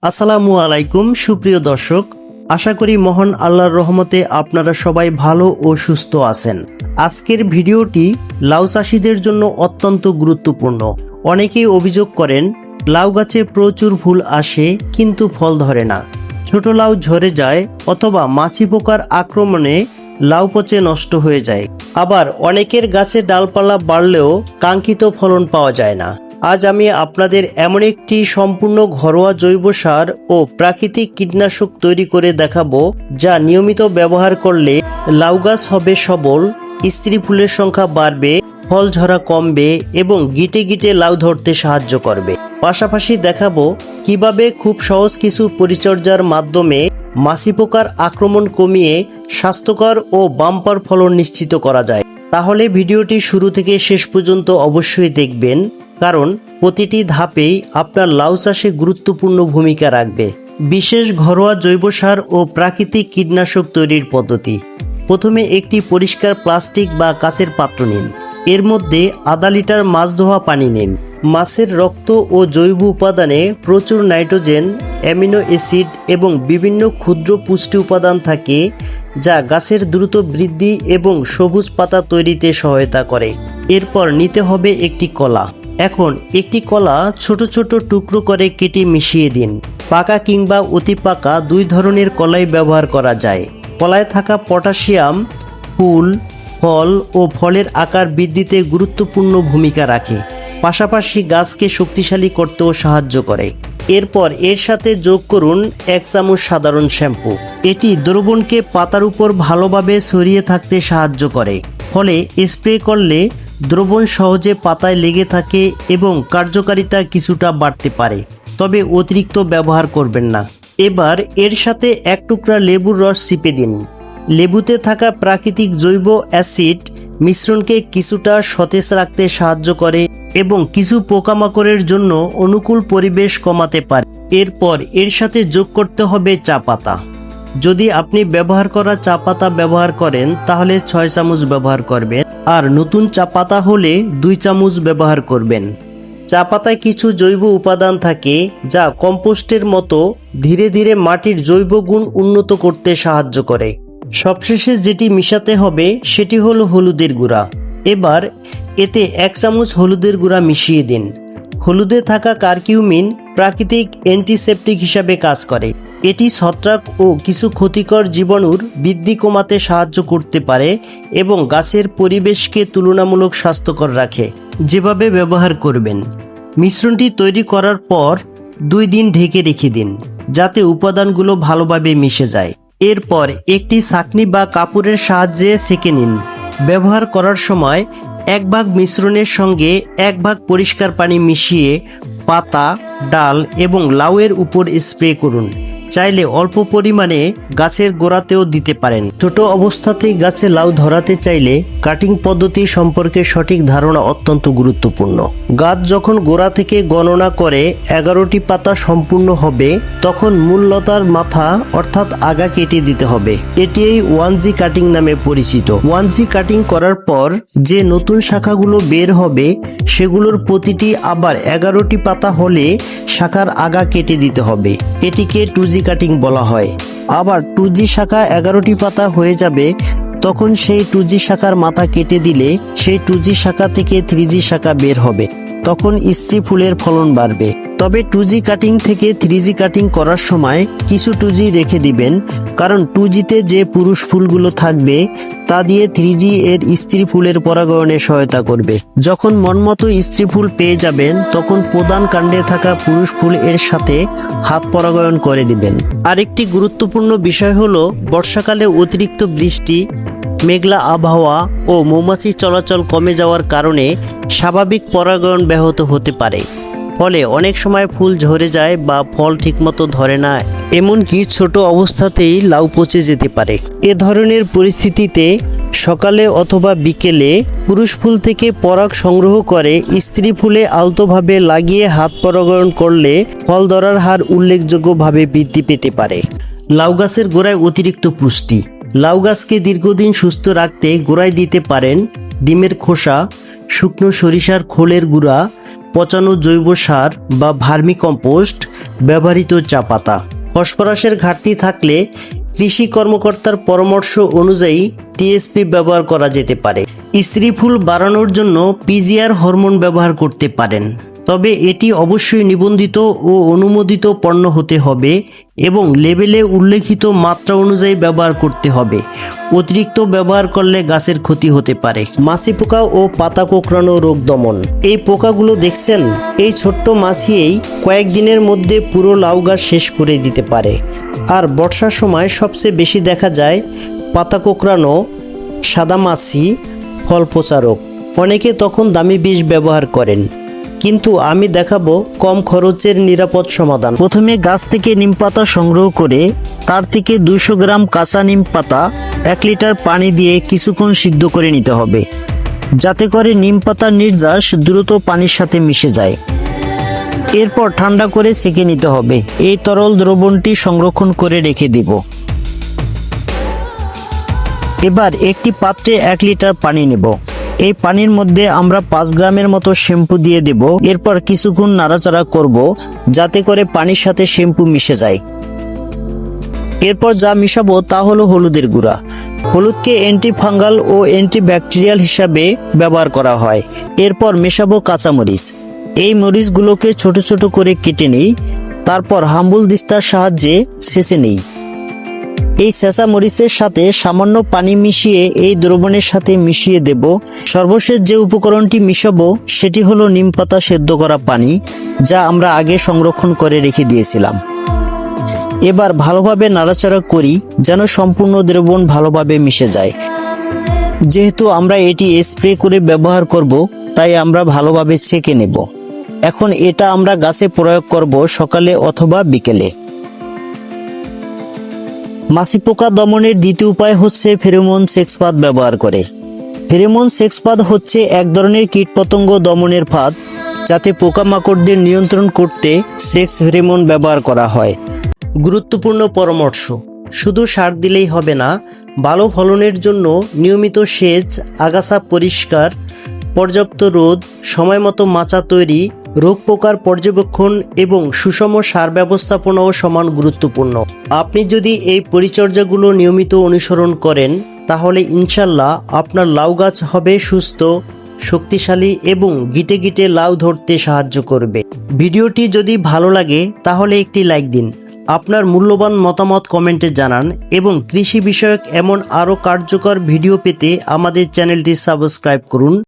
আসসালামু আলাইকুম সুপ্রিয় দর্শক, আশা করি মহান আল্লাহর রহমতে আপনারা সবাই ভালো ও সুস্থ আছেন। আজকের ভিডিওটি লাউ চাষিদের জন্য অত্যন্ত গুরুত্বপূর্ণ। অনেকেই অভিযোগ করেন লাউ গাছে প্রচুর ফুল আসে কিন্তু ফল ধরে না, ছোট লাউ ঝরে যায় অথবা মাছি পোকার আক্রমণে লাউ পচে নষ্ট হয়ে যায়। আবার অনেকের গাছে ডালপালা বাড়লেও কাঙ্ক্ষিত ফলন পাওয়া যায় না। আজ আমি আপনাদের এমন একটি সম্পূর্ণ ঘরোয়া জৈব সার ও প্রাকৃতিক কীটনাশক তৈরি করে দেখাবো, যা নিয়মিত ব্যবহার করলে লাউ গাছ হবে সবল, স্ত্রী ফুলের সংখ্যা বাড়বে, ফল ঝরা কমবে এবং গিটে গিটে লাউ ধরতে সাহায্য করবে। পাশাপাশি দেখাবো কিভাবে খুব সহজ কিছু পরিচর্যার মাধ্যমে মাছি পোকার আক্রমণ কমিয়ে স্বাস্থ্যকর ও বাম্পার ফলন নিশ্চিত করা যায়। তাহলে ভিডিওটি শুরু থেকে শেষ পর্যন্ত অবশ্যই দেখবেন, কারণ প্রতিটি ধাপেই আপনার লাউ চাষে গুরুত্বপূর্ণ ভূমিকা রাখবে। বিশেষ ঘরোয়া জৈব সার ও প্রাকৃতিক কীটনাশক তৈরির পদ্ধতি। প্রথমে একটি পরিষ্কার প্লাস্টিক বা কাচের পাত্র নিন। এর মধ্যে আধা লিটার মাছ ধোয়া পানি নিন। মাছের রক্ত ও জৈব উপাদানে প্রচুর নাইট্রোজেন, অ্যামিনো অ্যাসিড এবং বিভিন্ন ক্ষুদ্র পুষ্টি উপাদান থাকে, যা গাছের দ্রুত বৃদ্ধি এবং সবুজ পাতা তৈরিতে সহায়তা করে। এরপর নিতে হবে একটি কলা। এখন একটি কলা ছোট ছোট টুকরো করে কেটে মিশিয়ে দিন। পাকা কিংবা অতি পাকা দুই ধরনের কলাই ব্যবহার করা যায়। কলায় থাকা পটাশিয়াম ফুল, ফল ও ফলের আকার বৃদ্ধিতে গুরুত্বপূর্ণ ভূমিকা রাখে, পাশাপাশি গাছকে শক্তিশালী করতেও সাহায্য করে। এরপর এর সাথে যোগ করুন 1 চামচ সাধারণ শ্যাম্পু। এটি দ্রবণকে পাতার উপর ভালোভাবে ছড়িয়ে থাকতে সাহায্য করে, ফলে স্প্রে করলে দ্রবণ সহজে পাতায় লেগে থাকে এবং কার্যকারিতা কিছুটা বাড়তে পারে, তবে অতিরিক্ত ব্যবহার করবেন না। এবার এর সাথে 1 টুকরা লেবুর রস চিপে দিন। লেবুতে থাকা প্রাকৃতিক জৈব অ্যাসিড মিশ্রণকে কিছুটা সতেজ রাখতে সাহায্য করে এবং কিছু পোকামাকড়ের জন্য অনুকূল পরিবেশ কমাতে পারে। এরপর এর সাথে যোগ করতে হবে চা পাতা। যদি আপনি ব্যবহার করা চা পাতা ব্যবহার করেন তাহলে 6 চামচ ব্যবহার করবেন, আর নতুন চা পাতা হলে 2 চামচ ব্যবহার করবেন। চা পাতায় কিছু জৈব উপাদান থাকে যা কম্পোস্টের মতো ধীরে ধীরে মাটির জৈব গুণ উন্নত করতে সাহায্য করে। সবশেষে যেটি মিশাতে হবে সেটি হলো হলুদের গুঁড়া। এবার এতে 1 চামচ হলুদের গুঁড়া মিশিয়ে দিন। হলুদে থাকা কারকিউমিন প্রাকৃতিক অ্যান্টিসেপটিক হিসাবে কাজ করে। এটি ছত্রাক ও কিছু ক্ষতিকর জীবাণুর বৃদ্ধি কমাতে সাহায্য করতে পারে এবং গাছের পরিবেশকে তুলনামূলক স্বাস্থ্যকর রাখে। যেভাবে ব্যবহার করবেন: মিশ্রণটি তৈরি করার পর 2 দিন ঢেকে রেখে দিন, যাতে উপাদানগুলো ভালোভাবে মিশে যায়। এরপর একটি ছাঁকনি বা কাপড়ের সাহায্যে সেঁকে নিন। ব্যবহার করার সময় 1 ভাগ মিশ্রণের সঙ্গে 1 ভাগ পরিষ্কার পানি মিশিয়ে পাতা, ডাল এবং লাউয়ের উপর স্প্রে করুন। চাইলে অল্প পরিমাণে গাছের গোড়াতেও দিতে পারেন। ছোট অবস্থাতেই গাছে লাউ ধরাতে চাইলে কাটিং পদ্ধতি সম্পর্কে সঠিক ধারণা অত্যন্ত গুরুত্বপূর্ণ। গাছ যখন গোড়া থেকে গণনা করে 11টি পাতা সম্পূর্ণ হবে, তখন মূল লতার মাথা অর্থাৎ আগা কেটে দিতে হবে। এটি 1G কাটিং নামে পরিচিত। 1G কাটিং করার পর যে নতুন শাখাগুলো বের হবে সেগুলোর প্রতিটি আবার 11টি পাতা হলে শাখার আগা কেটে দিতে হবে। এটিকে 2G কাটিং বলা হয়। আবার 2G শাখা 11টি পাতা হয়ে যাবে, তখন সেই 2G শাখার মাথা কেটে দিলে সেই 2G শাখা থেকে 3G শাখা বের হবে, তখন স্ত্রী ফুলের ফলন বাড়বে। তবে 2G কাটিং থেকে 3G কাটিং করার সময় কিছু 2G রেখে দিবেন, কারণ 2Gতে যে পুরুষ ফুলগুলো থাকবে তা দিয়ে 3G এর স্ত্রী ফুলের পরাগায়নে সহায়তা করবে। যখন মনমতো স্ত্রী ফুল পেয়ে যাবেন, তখন প্রধান কাণ্ডে থাকা পুরুষ ফুল এর সাথে হাত পরাগায়ন করে দিবেন। আরেকটি গুরুত্বপূর্ণ বিষয় হলো বর্ষাকালে অতিরিক্ত বৃষ্টি, মেঘলা আবহাওয়া ও মৌমাছি চলাচল কমে যাওয়ার কারণে স্বাভাবিক পরাগায়ন ব্যাহত হতে পারে। ফলে অনেক সময় ফুল ঝরে যায় বা ফল ঠিকমতো ধরে না, এমনকি ছোট অবস্থাতেই লাউ পচে যেতে পারে। এ ধরনের পরিস্থিতিতে সকালে অথবা বিকেলে পুরুষ ফুল থেকে পরাগ সংগ্রহ করে স্ত্রী ফুলে আলতোভাবে লাগিয়ে হাত পরাগায়ন করলে ফল ধরার হার উল্লেখযোগ্যভাবে বৃদ্ধি পেতে পারে। লাউ গাছের গোড়ায় অতিরিক্ত পুষ্টি। লাউ গাছকে দীর্ঘদিন সুস্থ রাখতে গোড়ায় দিতে পারেন ডিমের খোসা, শুকনো সরিষার খোলের গুঁড়া, পচানো জৈব সার বা ভার্মি কম্পোস্ট, ব্যবহৃত চা পাতা। ফসফরাসের ঘাটতি থাকলে কৃষি কর্মকর্তার পরামর্শ অনুযায়ী টিএসপি ব্যবহার করা যেতে পারে। স্ত্রী ফুল বাড়ানোর জন্য পিজিআর হরমোন ব্যবহার করতে পারেন, তবে এটি অবশ্যই নিবন্ধিত ও অনুমোদিত পণ্য হতে হবে এবং লেবেলে উল্লেখিত মাত্রা অনুযায়ী ব্যবহার করতে হবে। অতিরিক্ত ব্যবহার করলে গাছের ক্ষতি হতে পারে। মাছি পোকা ও পাতা কোঁকড়ানো রোগ দমন। এই পোকাগুলো দেখছেন, এই ছোট্ট মাছিই কয়েকদিনের মধ্যে পুরো লাউ গাছ শেষ করে দিতে পারে। আর বর্ষার সময় সবচেয়ে বেশি দেখা যায় পাতা কোঁকড়ানো, সাদা মাছি, ফল পচা রোগ। অনেকে তখন দামি বিষ ব্যবহার করেন, কিন্তু আমি দেখাবো কম খরচের নিরাপদ সমাধান। প্রথমে গাছ থেকে নিম পাতা সংগ্রহ করে তার থেকে 200 গ্রাম কাঁচা নিম পাতা 1 লিটার পানি দিয়ে কিছুক্ষণ সিদ্ধ করে নিতে হবে, যাতে করে নিম পাতার নির্যাস দ্রুত পানির সাথে মিশে যায়। এরপর ঠান্ডা করে সেঁকে নিতে হবে। এই তরল দ্রবণটি সংরক্ষণ করে রেখে দিব। এবার একটি পাত্রে 1 লিটার পানি নেব। এই পানির মধ্যে আমরা 5 গ্রামের মতো শ্যাম্পু দিয়ে দেব। এরপর কিছুক্ষণ নাড়াচাড়া করব, যাতে করে পানির সাথে শ্যাম্পু মিশে যায়। এরপর যা মিশাবো তা হলো হলুদের গুঁড়া। হলুদকে অ্যান্টিফাঙ্গাল ও অ্যান্টিব্যাকটেরিয়াল হিসাবে ব্যবহার করা হয়। এরপর মেশাবো কাঁচামরিচ। এই মরিচগুলোকে ছোট ছোট করে কেটে নিই, তারপর হাম্বল দিস্তার সাহায্যে ছেঁচে নিই। এই ছেঁচা মরিচের সাথে সামান্য পানি মিশিয়ে এই দ্রবণের সাথে মিশিয়ে দেব। সর্বশেষ যে উপকরণটি মিশাবো সেটি হলো নিম পাতা সেদ্ধ করা পানি, যা আমরা আগে সংরক্ষণ করে রেখে দিয়েছিলাম। এবার ভালোভাবে নাড়াচাড়া করি যেন সম্পূর্ণ দ্রবণ ভালোভাবে মিশে যায়। যেহেতু আমরা এটি স্প্রে করে ব্যবহার করব, তাই আমরা ভালোভাবে ছেঁকে নেব। এখন এটা আমরা গাছে প্রয়োগ করব সকালে অথবা বিকেলে। মাছি পোকা দমনের দ্বিতীয় উপায় হচ্ছে ফেরোমন সেক্স ফাঁদ ব্যবহার করে। ফেরোমন সেক্স ফাঁদ হচ্ছে এক ধরনের কীটপতঙ্গ দমনের ফাঁদ, যাতে পোকামাকড়দের নিয়ন্ত্রণ করতে সেক্স ফেরোমন ব্যবহার করা হয়। গুরুত্বপূর্ণ পরামর্শ: শুধু সার দিলেই হবে না, ভালো ফলনের জন্য নিয়মিত সেচ, আগাছা পরিষ্কার, পর্যাপ্ত রোদ, সময়মতো মাচা তৈরি, রোগ পোকার পর্যবেক্ষণ এবং সুষম সার ব্যবস্থাপনাও সমান গুরুত্বপূর্ণ। আপনি যদি এই পরিচর্যাগুলো নিয়মিত অনুসরণ করেন, তাহলে ইনশাল্লাহ আপনার লাউ গাছ হবে সুস্থ, শক্তিশালী এবং গিটে গিটে লাউ ধরতে সাহায্য করবে। ভিডিওটি যদি ভালো লাগে তাহলে একটি লাইক দিন, আপনার মূল্যবান মতামত কমেন্টে জানান এবং কৃষি বিষয়ক এমন আরও কার্যকর ভিডিও পেতে আমাদের চ্যানেলটি সাবস্ক্রাইব করুন।